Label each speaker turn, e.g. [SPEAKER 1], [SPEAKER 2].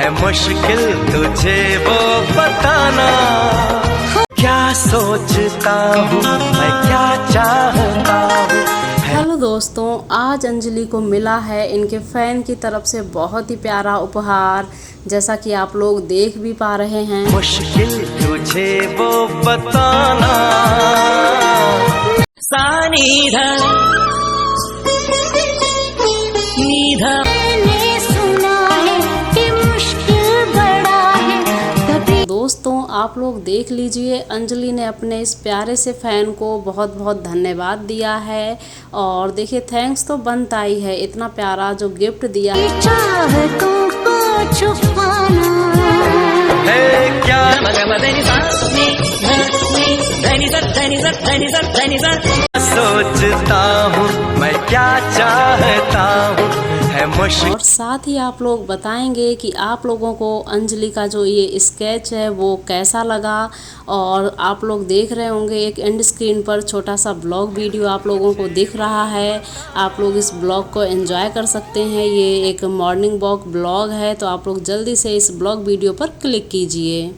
[SPEAKER 1] है मुश्किल तुझे वो बताना। क्या सोचता हूँ मैं, क्या चाहता हूँ।
[SPEAKER 2] हेलो दोस्तों, आज अंजलि को मिला है इनके फैन की तरफ से बहुत ही प्यारा उपहार, जैसा कि आप लोग देख भी पा रहे हैं।
[SPEAKER 1] मुश्किल तुझे वो बताना। सानीधा नीधा
[SPEAKER 3] मैंने सुना है कि मुश्किल बड़ा है।
[SPEAKER 2] दोस्तों आप लोग देख लीजिए, अंजलि ने अपने इस प्यारे से फैन को बहुत बहुत धन्यवाद दिया है। और देखिए, थैंक्स तो बनता ही है, इतना प्यारा जो गिफ्ट दिया है।
[SPEAKER 3] चाहतों को छुपाना
[SPEAKER 1] है क्या सोचता हूँ मैं, क्या चाहता हूँ। है मुश्किल।
[SPEAKER 2] और साथ ही आप लोग बताएंगे कि आप लोगों को अंजलि का जो ये स्केच है वो कैसा लगा। और आप लोग देख रहे होंगे एक एंड स्क्रीन पर छोटा सा ब्लॉग वीडियो आप लोगों को दिख रहा है। आप लोग इस ब्लॉग को एंजॉय कर सकते हैं। ये एक मॉर्निंग वॉक ब्लॉग है, तो आप लोग जल्दी से इस ब्लॉग वीडियो पर क्लिक कीजिए।